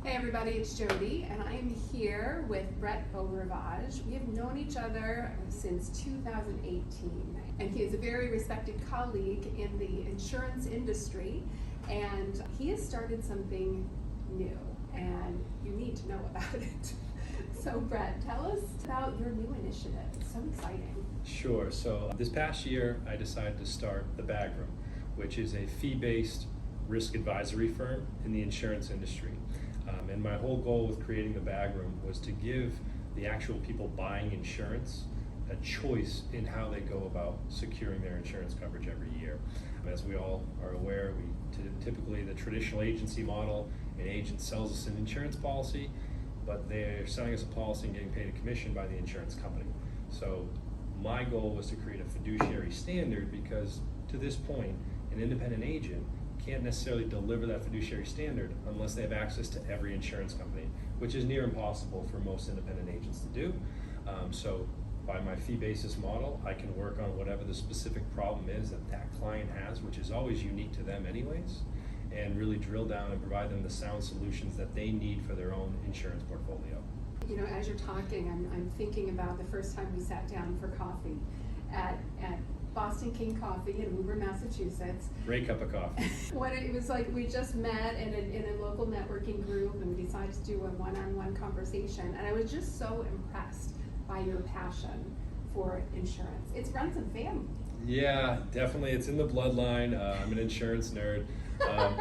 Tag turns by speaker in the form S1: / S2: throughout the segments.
S1: Hey everybody, it's Jody, and I am here with Brett Beaurivage. We have known each other since 2018, and he is a very respected colleague in the insurance industry, and he has started something new, and you need to know about it. So Brett, tell us about your new initiative. It's so exciting.
S2: Sure. So this past year, I decided to start the Bag Room, which is a fee-based risk advisory firm in the insurance industry. And my whole goal with creating the Bag Room was to give the actual people buying insurance a choice in how they go about securing their insurance coverage every year. As we all are aware, typically the traditional agency model, an agent sells us an insurance policy, but they're selling us a policy and getting paid a commission by the insurance company. So my goal was to create a fiduciary standard because to this point, an independent agent can't necessarily deliver that fiduciary standard unless they have access to every insurance company, which is near impossible for most independent agents to do. So by my fee basis model, I can work on whatever the specific problem is that that client has, which is always unique to them anyways, and really drill down and provide them the sound solutions that they need for their own insurance portfolio.
S1: You know, as you're talking, I'm thinking about the first time we sat down for coffee at Boston King Coffee in Woburn, Massachusetts.
S2: Great cup of coffee.
S1: When it was like we just met in a local networking group and we decided to do a one-on-one conversation, and I was just so impressed by your passion for insurance. It runs in family.
S2: Yeah, definitely. It's in the bloodline. I'm an insurance nerd.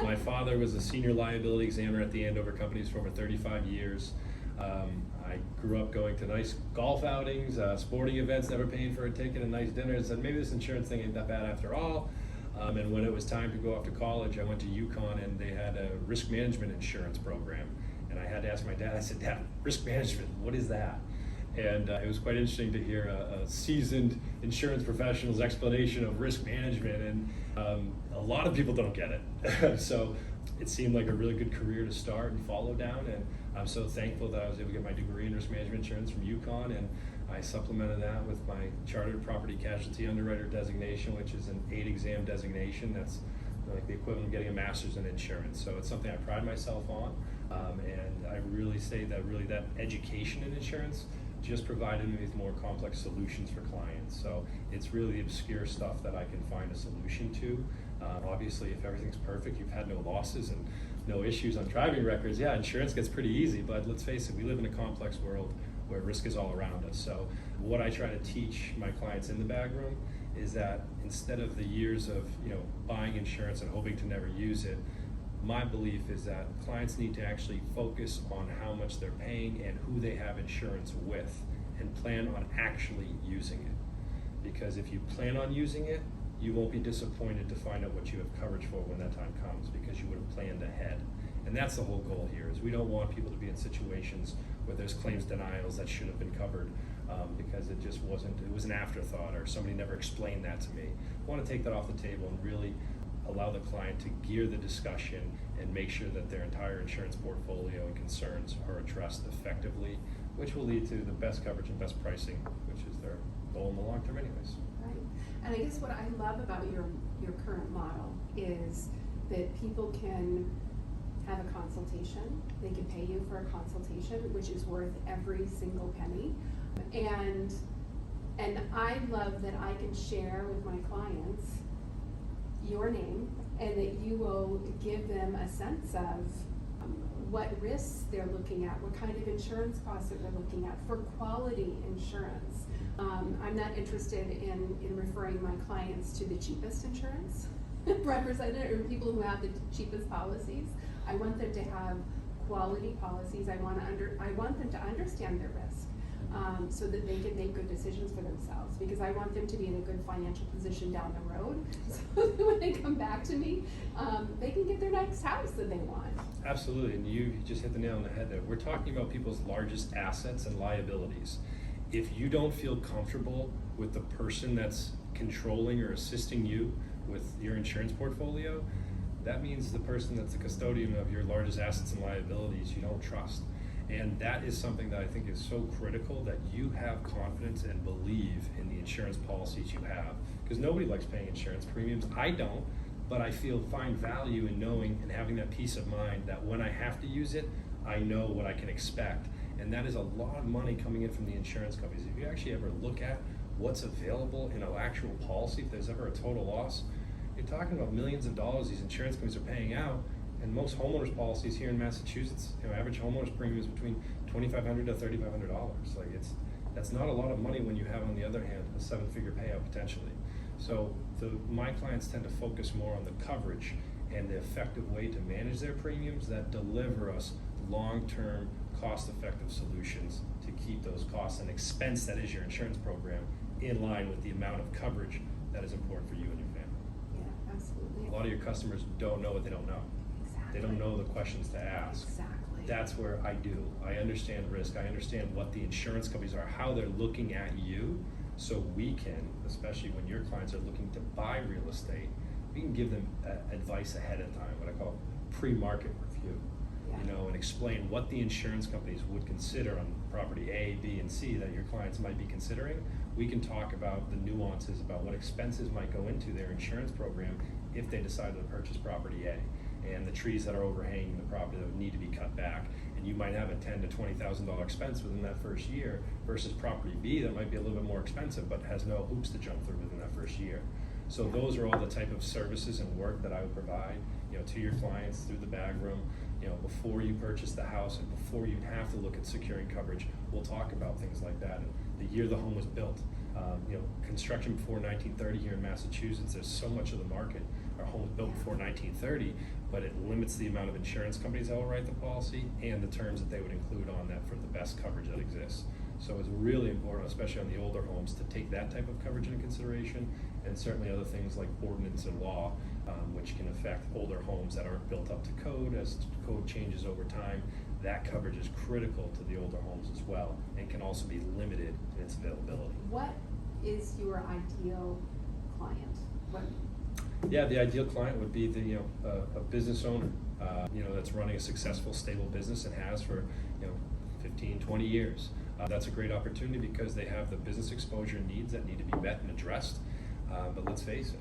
S2: My father was a senior liability examiner at the Andover Companies for over 35 years. I grew up going to nice golf outings, sporting events, never paying for a ticket, and nice dinners. And maybe this insurance thing ain't that bad after all. And when it was time to go off to college, I went to UConn and they had a risk management insurance program. And I had to ask my dad, I said, Dad, risk management, what is that? And it was quite interesting to hear a seasoned insurance professional's explanation of risk management, and a lot of people don't get it. So it seemed like a really good career to start and follow down, and I'm so thankful that I was able to get my degree in risk management insurance from UConn, and I supplemented that with my chartered property casualty underwriter designation, which is an 8-exam designation. That's like the equivalent of getting a master's in insurance. So it's something I pride myself on, and I really say that that education in insurance just provided me with more complex solutions for clients. So it's really the obscure stuff that I can find a solution to. Obviously, if everything's perfect, you've had no losses and no issues on driving records, yeah, insurance gets pretty easy, but let's face it, we live in a complex world where risk is all around us. So what I try to teach my clients in the Bag Room is that instead of the years of buying insurance and hoping to never use it, my belief is that clients need to actually focus on how much they're paying and who they have insurance with and plan on actually using it. Because if you plan on using it, you won't be disappointed to find out what you have coverage for when that time comes, because you would have planned ahead. And that's the whole goal here, is we don't want people to be in situations where there's claims denials that should have been covered because it was an afterthought or somebody never explained that to me. I want to take that off the table and really allow the client to gear the discussion and make sure that their entire insurance portfolio and concerns are addressed effectively, which will lead to the best coverage and best pricing, which is their goal in the long term anyways.
S1: Right. And I guess what I love about your current model is that people can have a consultation. They can pay you for a consultation, which is worth every single penny. And I love that I can share with my clients your name, and that you will give them a sense of what risks they're looking at, what kind of insurance costs that they're looking at for quality insurance. I'm not interested in referring my clients to the cheapest insurance representative or people who have the cheapest policies. I want them to have quality policies. I want them to understand their risk. So that they can make good decisions for themselves, because I want them to be in a good financial position down the road, so that when they come back to me, they can get their next house that they want.
S2: Absolutely, and you just hit the nail on the head there. We're talking about people's largest assets and liabilities. If you don't feel comfortable with the person that's controlling or assisting you with your insurance portfolio, that means the person that's the custodian of your largest assets and liabilities you don't trust. And that is something that I think is so critical, that you have confidence and believe in the insurance policies you have. Because nobody likes paying insurance premiums. I don't, but I find value in knowing and having that peace of mind that when I have to use it, I know what I can expect. And that is a lot of money coming in from the insurance companies. If you actually ever look at what's available in an actual policy, if there's ever a total loss, you're talking about millions of dollars these insurance companies are paying out. And most homeowners policies here in Massachusetts, average homeowners premium is between $2,500 to $3,500. Like that's not a lot of money when you have, on the other hand, a 7-figure payout potentially. So my clients tend to focus more on the coverage and the effective way to manage their premiums that deliver us long-term, cost-effective solutions to keep those costs and expense that is your insurance program in line with the amount of coverage that is important for you and your family.
S1: Yeah, absolutely.
S2: A lot of your customers don't know what they don't know.
S1: Exactly.
S2: They don't know the questions to ask.
S1: Exactly.
S2: That's where I do. I understand risk. I understand what the insurance companies are, how they're looking at you, so we can, especially when your clients are looking to buy real estate, we can give them advice ahead of time, what I call pre-market review.
S1: Yeah.
S2: And explain what the insurance companies would consider on property A, B, and C that your clients might be considering. We can talk about the nuances about what expenses might go into their insurance program if they decide to purchase property A, and the trees that are overhanging the property that would need to be cut back. And you might have a $10,000 to $20,000 expense within that first year versus property B that might be a little bit more expensive but has no hoops to jump through within that first year. So those are all the type of services and work that I would provide, to your clients through the bag room. Before you purchase the house and before you have to look at securing coverage, we'll talk about things like that. And the year the home was built, construction before 1930 here in Massachusetts, there's so much of the market. Our home was built before 1930, but it limits the amount of insurance companies that will write the policy and the terms that they would include on that for the best coverage that exists. So it's really important, especially on the older homes, to take that type of coverage into consideration, and certainly other things like ordinance and law, which can affect older homes that aren't built up to code. As code changes over time, that coverage is critical to the older homes as well, and can also be limited in its availability.
S1: What is your ideal client?
S2: Yeah, the ideal client would be a business owner, that's running a successful, stable business and has for 15, 20 years. That's a great opportunity because they have the business exposure needs that need to be met and addressed. But let's face it,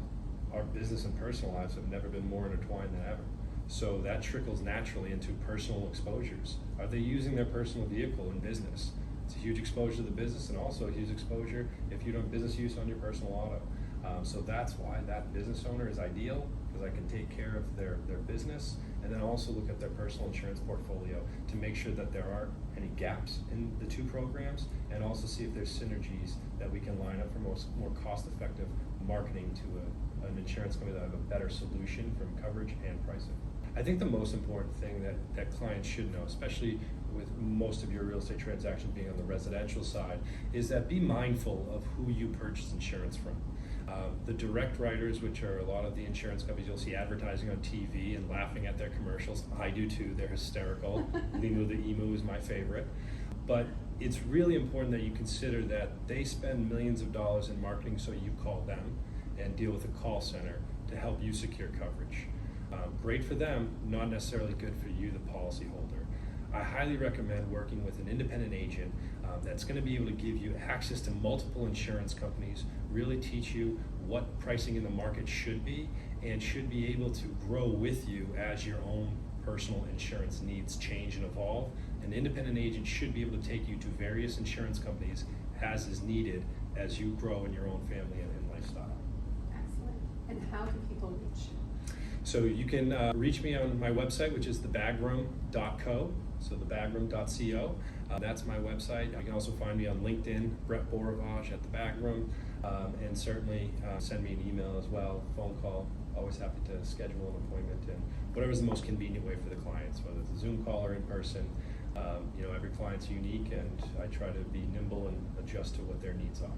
S2: our business and personal lives have never been more intertwined than ever. So that trickles naturally into personal exposures. Are they using their personal vehicle in business? It's a huge exposure to the business, and also a huge exposure if you don't have business use on your personal auto. So that's why that business owner is ideal, because I can take care of their business and then also look at their personal insurance portfolio to make sure that there aren't any gaps in the two programs, and also see if there's synergies that we can line up for more cost-effective marketing to an insurance company that have a better solution from coverage and pricing. I think the most important thing that clients should know, especially with most of your real estate transactions being on the residential side, is that be mindful of who you purchase insurance from. The direct writers, which are a lot of the insurance companies, you'll see advertising on TV and laughing at their commercials. I do too, they're hysterical. Limu the Emu is my favorite. But it's really important that you consider that they spend millions of dollars in marketing, so you call them and deal with a call center to help you secure coverage. Great for them, not necessarily good for you, the policyholder. I highly recommend working with an independent agent that's going to be able to give you access to multiple insurance companies, really teach you what pricing in the market should be, and should be able to grow with you as your own personal insurance needs change and evolve. An independent agent should be able to take you to various insurance companies as is needed as you grow in your own family and lifestyle.
S1: Excellent. And how can people reach you?
S2: So you can reach me on my website, which is thebagroom.co, so thebagroom.co. That's my website. You can also find me on LinkedIn, Brett Boravage at The Bagroom, and certainly send me an email as well, phone call. Always happy to schedule an appointment, and whatever's the most convenient way for the clients, whether it's a Zoom call or in person. Every client's unique, and I try to be nimble and adjust to what their needs are.